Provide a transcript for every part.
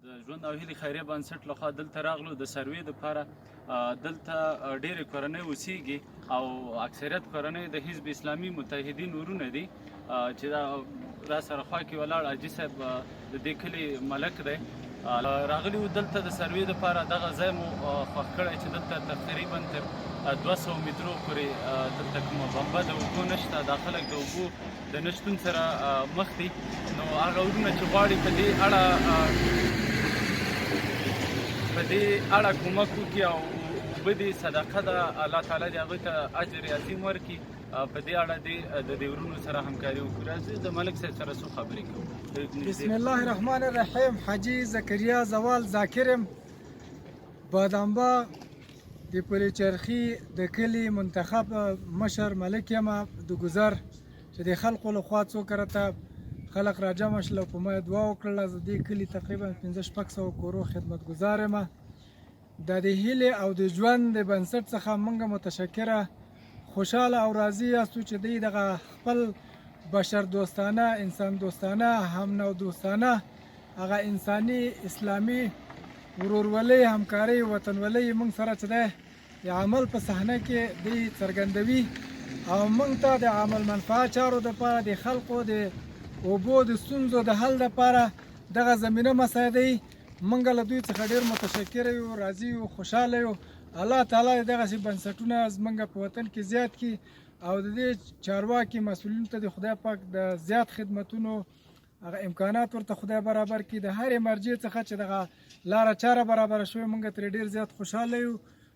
د ژوند او هیلې خیریه بنسټ لخوا دلته راغلو د سروې دپاره. دلته ډېرې کورنۍ اوسېږي او اکثریت کورنۍ د حزب اسلامي متحدین ورونه دي چې دا را سره خوا کې ولاړ حاجي صاحب د دې کلي ملک دی. راغلي وو دلته د سروې دپاره. دغه ځای مو خوښ کړی چې دلته تقریبا تر 200 مترو پورې دلته کومه بمبه د اوبو نشته. دا خلک د اوبو د نشتون سره مخ دي. نو هغه ورونه چې غواړي په دې اړه کومک وکړي او اوبه دې صدقه ده، الله تعالی دې هغوی ته اجر عظیم ورکړي. په دې اړه دې د دې ورونو سره همکاري وکړو. راځئ د ملک صاحب سره څو خبرې کوو. بسم الله الرحمن الرحیم. حاجي زکریا زوال ذاکرم، بادامباغ د پلي چرخي د کلي منتخب مشر ملک یم د ګذر، چې د خلقو لخوا څو کرته خلق راجمع شول او په ما دعا وکړله. زه دې کلي تقریبا 500-600 کورو خدمتګزار یم. دا د هیلې او د ژوند د بنسټ څخه موږ متشکره، خوشحاله او راضي یاستو چې دوی دغه خپل بشر دوستانه، انسان دوستانه، هم نو دوستانه، هغه انساني اسلامي ورورولۍ، همکارۍ، وطنولۍ موږ سره چې دی د عمل په صحنه کې دوی څرګندوي او موږ ته د عمل منفعه چارو دپاره د خلقو د اوبو د ستونزو د حل دپاره دغه زمینه مساعدوي. موږ له دوی څخه ډېر متشکره یو، راضي یو، خوشحاله یو. الله تعالی دغسې بنسټونه زموږ په وطن کې زیات کړي او د دې چارواکي مسؤلینو ته د خدای پاک د زیات خدمتونو هغه امکانات ورته خدای برابر کړي. د هرې مرجع څخه چې دغه لاره چاره برابره شوې موږ ترې ډېر زیات خوشحاله یو.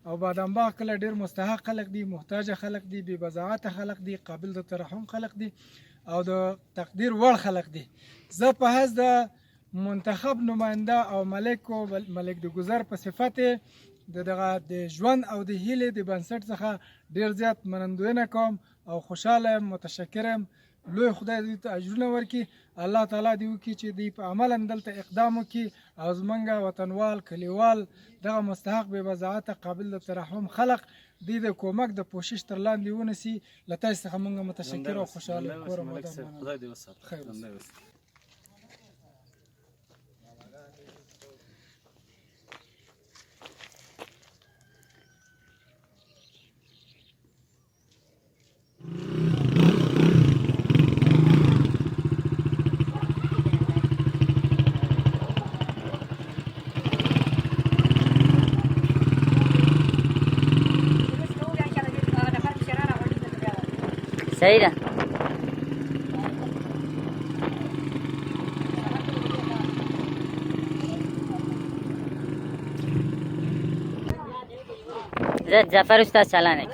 او بادامباغ کله ډېر مستحق خلک دي، محتاجه خلک دي، بې بضاعته خلک دي، قابل د ترحم خلک دي او د تقدیر وړ خلک دي. زه په حیث د منتخب نماینده او ملک د ګذر په صفت دغه د ژوند او د هیلې د بنسټ څخه ډېر زیات منندوینه کوم او خوشحاله یم، متشکر یم. لوی خدای دوی ته اجرونه ورکړي. الله تعالی دې وکړي چې دوی په عملا دلته اقدام وکړي او زمونږ وطنوال، کلیوال، دغه مستحق بې وضاعته قابل د ترحم خلق دوی د کومک د پوشش تر لاندې ونیسي. له تاسو څخه موږ متشکر او خوشحاله کورم. خدای دې وساتي. صحیح ده. زه جعفر استاد چلانه.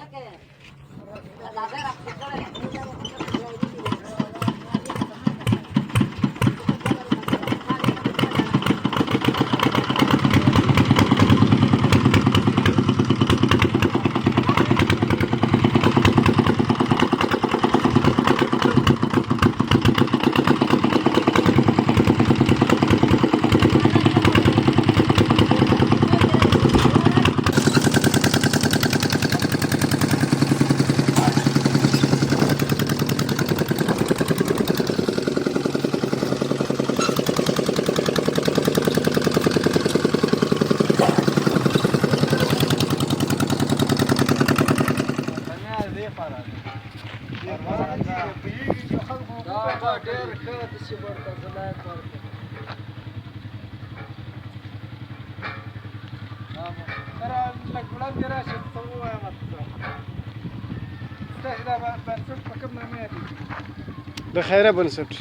د خیره بنسټ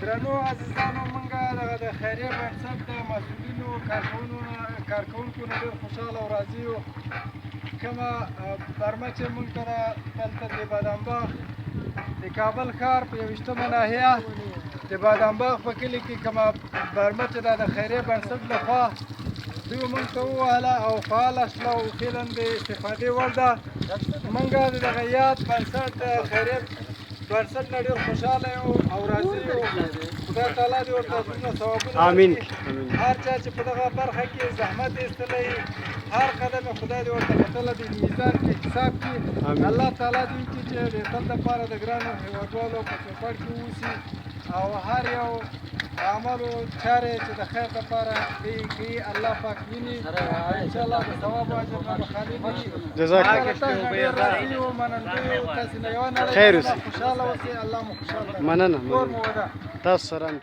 درنو عزیزانو، موږ د خیریه بنسټ د مسؤلینو کارکوونکو نه ډېر خوشحاله او راضي یو. کومه برمه چې موږ سره دلته د بادامباغ د کابل ښار په 21مه ناحیه د بادامباغ په کلي کې کومه برمه چې دا د خیریه بنسټ لخوا دوی موږ ته ووهله او فعاله شوه او فعلا د استفادې وړ ده. موږ د دغه یاد بنسټ د خیریه بنسټ نه ډېر خوشحاله یو او راضي یو. خدای تعالی دې ورته اجرونه ثوابونه آمین. هر چا چې په دغه برخه کې زحمت ایستلی، هر قدم خدای دې ورته کتلی د میزان کې حساب کړي. الله تعالی دې وکړي چې د تل دپاره د ګرانو هېوادوالو په چوپړ کې واوسي او هر یو عملو چارې چې د خیر لپاره کوي الله پاک ویني انشاءالله د ثواب او اجر نه مخالف وي. جزاک الله ډېر راضي او منندوی او تاسې نه یوه نړۍ خیر اوسئ. خوشحاله اوسئ. الله مو خوشحاله مننه کور مو ودان. تاسو سره هم